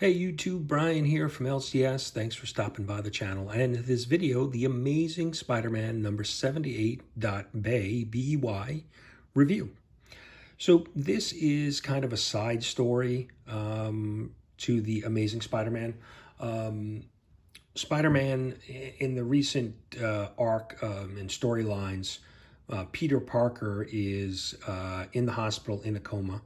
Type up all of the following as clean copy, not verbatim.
Hey YouTube, Brian here from LCS. Thanks for stopping by the channel. And in this video, the Amazing Spider-Man number 78.BEY, B-E-Y, review. So this is kind of a side story to the Amazing Spider-Man. Spider-Man, in the recent arc and storylines, Peter Parker is in the hospital in a coma,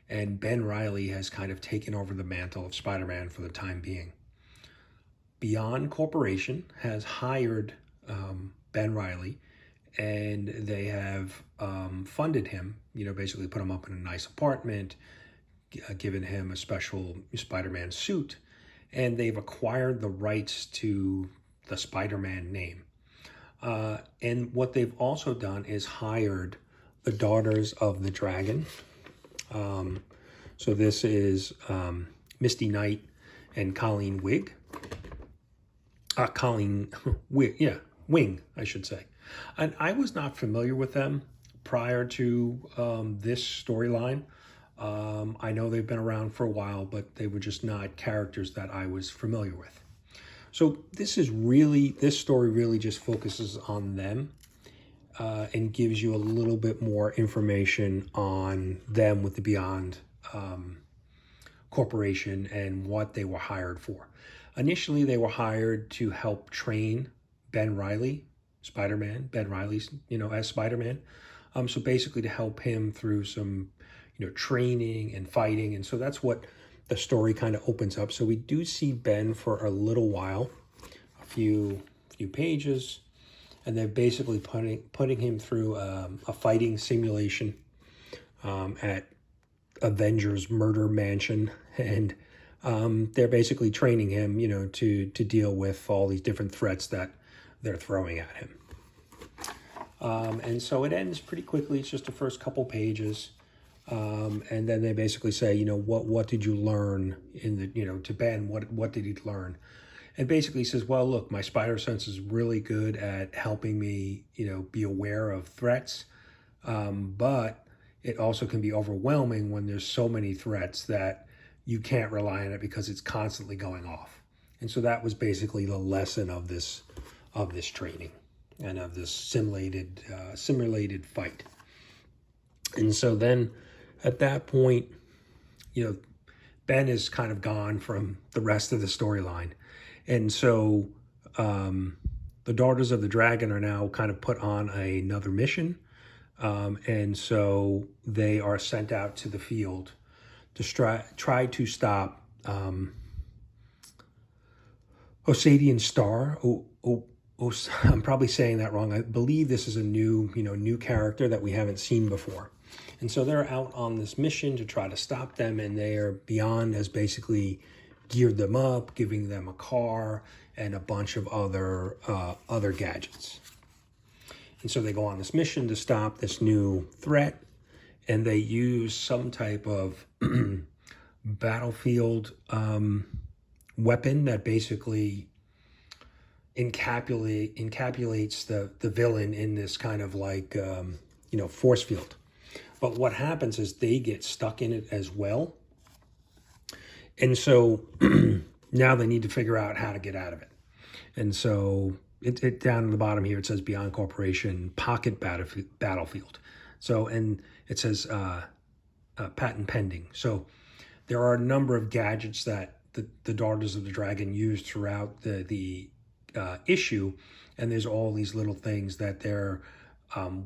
and Ben Reilly has kind of taken over the mantle of Spider-Man for the time being. Beyond Corporation has hired Ben Reilly, and they have funded him, basically put him up in a nice apartment, given him a special Spider-Man suit, and they've acquired the rights to the Spider-Man name. And what they've also done is hired the Daughters of the Dragon. So this is Misty Knight and Colleen Wing, I should say. And I was not familiar with them prior to this storyline. I know they've been around for a while, but they were just not characters that I was familiar with. So this story really just focuses on them and gives you a little bit more information on them with the Beyond Corporation and what they were hired for. Initially, they were hired to help train Ben Reilly, Spider-Man, Ben Reilly's, as Spider-Man. So basically to help him through some, training and fighting. And so that's what the story kind of opens up. So we do see Ben for a little while, a few pages, and they're basically putting him through a fighting simulation at Avengers Murder Mansion, and they're basically training him, to deal with all these different threats that they're throwing at him. And so it ends pretty quickly. It's just the first couple pages. And then they basically say, what did you learn in the, to Ben, what did he learn? And basically says, well, look, my spider sense is really good at helping me, be aware of threats. But it also can be overwhelming when there's so many threats that you can't rely on it because it's constantly going off. And so that was basically the lesson of this training and of this simulated fight. And so then at that point, Ben is kind of gone from the rest of the storyline. And so the Daughters of the Dragon are now kind of put on another mission. And so they are sent out to the field to try to stop Osadian Star. I'm probably saying that wrong. I believe this is a new character that we haven't seen before. And so they're out on this mission to try to stop them, and Beyond has basically geared them up, giving them a car and a bunch of other gadgets. And so they go on this mission to stop this new threat, and they use some type of battlefield weapon that basically encapsulates the villain in this kind of like, force field. But what happens is they get stuck in it as well. And so now they need to figure out how to get out of it. And so it down at the bottom here, it says Beyond Corporation Pocket Battlefield. So, and it says patent pending. So there are a number of gadgets that the Daughters of the Dragon use throughout the issue. And there's all these little things that they're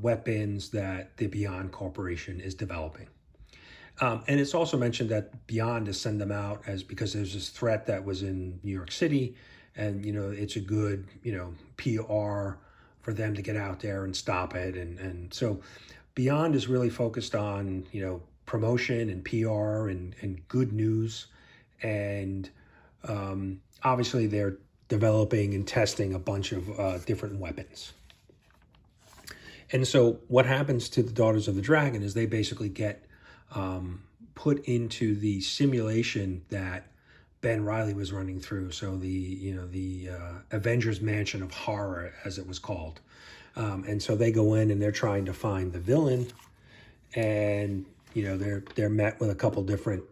weapons that the Beyond Corporation is developing. And it's also mentioned that Beyond has sent them out because there's this threat that was in New York City, and it's a good PR for them to get out there and stop it. And so Beyond is really focused on promotion and PR and good news, and obviously they're developing and testing a bunch of different weapons. And so what happens to the Daughters of the Dragon is they basically get put into the simulation that Ben Reilly was running through. So the Avengers Mansion of Horror, as it was called. And so they go in and they're trying to find the villain, and they're met with a couple different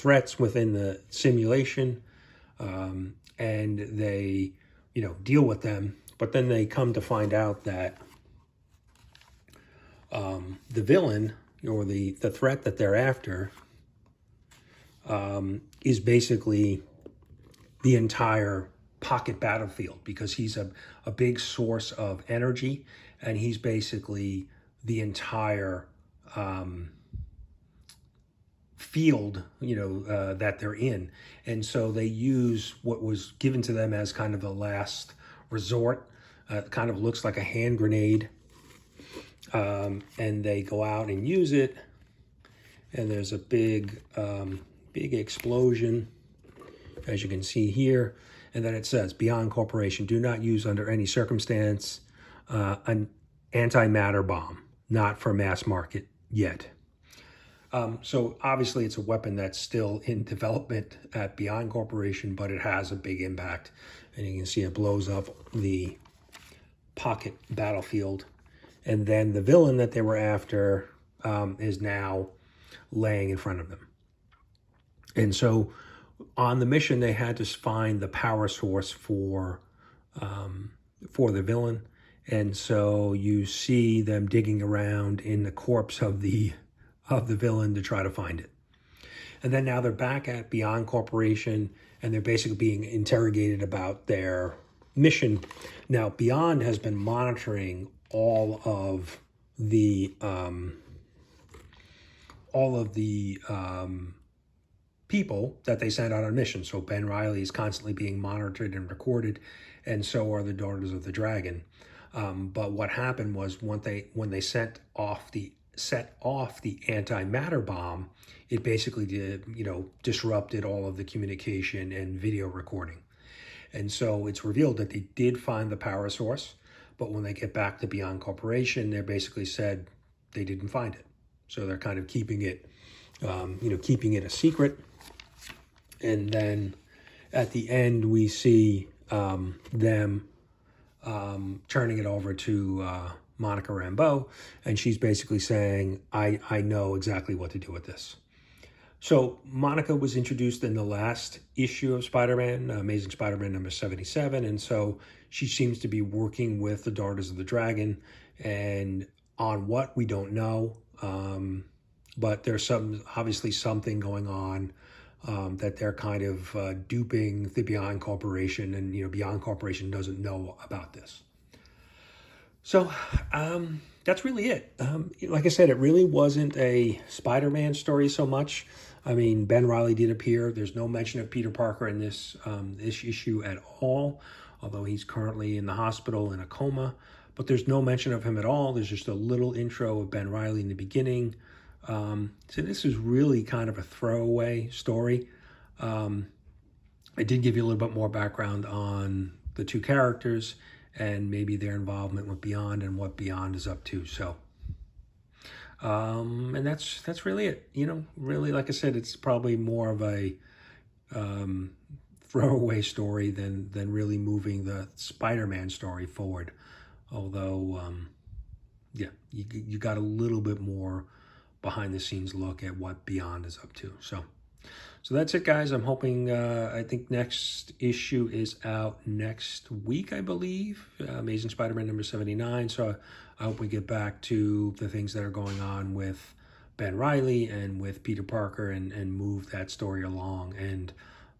threats within the simulation, and they, deal with them. But then they come to find out that the villain, or the threat that they're after, is basically the entire pocket battlefield, because he's a big source of energy, and he's basically the entire field, that they're in. And so they use what was given to them as kind of a last resort. It kind of looks like a hand grenade. And they go out and use it, and there's a big explosion, as you can see here. And then it says, Beyond Corporation, do not use under any circumstance an antimatter bomb, not for mass market yet. So obviously it's a weapon that's still in development at Beyond Corporation, but it has a big impact. And you can see it blows up the pocket battlefield. And then the villain that they were after is now laying in front of them. And so on the mission, they had to find the power source for the villain. And so you see them digging around in the corpse of the villain to try to find it. And then now they're back at Beyond Corporation, and they're basically being interrogated about their mission. Now, Beyond has been monitoring all of the people that they sent out on missions. So Ben Reilly is constantly being monitored and recorded, and so are the Daughters of the Dragon. But what happened was when they set off the antimatter bomb, it basically disrupted all of the communication and video recording. And so it's revealed that they did find the power source, but when they get back to Beyond Corporation, they basically said they didn't find it. So they're kind of keeping it a secret. And then at the end, we see them turning it over to Monica Rambeau, and she's basically saying, I know exactly what to do with this. So Monica was introduced in the last issue of Spider-Man, Amazing Spider-Man number 77, and so she seems to be working with the Daughters of the Dragon, and on what, we don't know, but there's obviously something going on that they're kind of duping the Beyond Corporation, and Beyond Corporation doesn't know about this. So that's really it. Like I said, it really wasn't a Spider-Man story so much. I mean, Ben Reilly did appear. There's no mention of Peter Parker in this issue at all, although he's currently in the hospital in a coma. But there's no mention of him at all. There's just a little intro of Ben Reilly in the beginning. So this is really kind of a throwaway story. I did give you a little bit more background on the two characters and maybe their involvement with Beyond and what Beyond is up to. So, and that's really it. Really, like I said, it's probably more of a throwaway story than really moving the Spider-Man story forward. Although, you got a little bit more behind the scenes look at what Beyond is up to. So that's it, guys. I'm hoping, I think next issue is out next week, I believe. Amazing Spider-Man number 79. So I hope we get back to the things that are going on with Ben Reilly and with Peter Parker and move that story along. And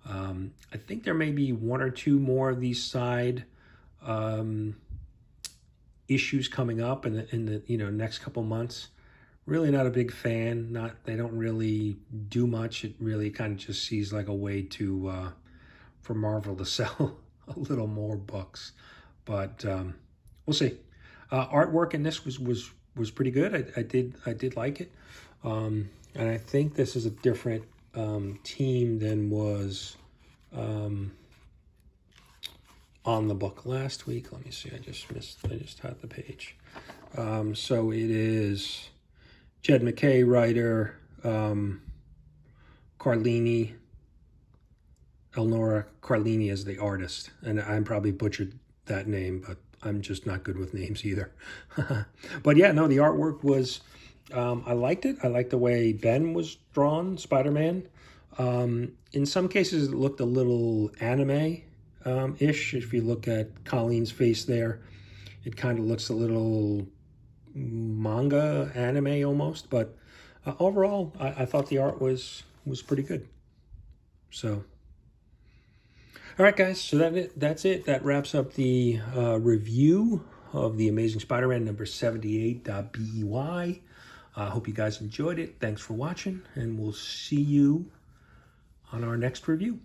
I think there may be one or two more of these side issues coming up in the next couple months. Really not a big fan. They don't really do much. It really kind of just seems like a way to for Marvel to sell a little more books. But we'll see. Artwork in this was pretty good. I did like it. And I think this is a different team than was on the book last week. Let me see. I just had the page. So it is Jed MacKay, writer, Carlini, Elnora Carlini is the artist. And I probably butchered that name, but I'm just not good with names either. But yeah, no, the artwork was, I liked it. I liked the way Ben was drawn, Spider-Man. In some cases, it looked a little anime-ish. If you look at Colleen's face there, it kind of looks a little manga anime almost. But overall, I thought the art was pretty good. So, all right, guys. So that's it. That wraps up the review of the Amazing Spider-Man number 78.BEY. I hope you guys enjoyed it. Thanks for watching, and we'll see you on our next review.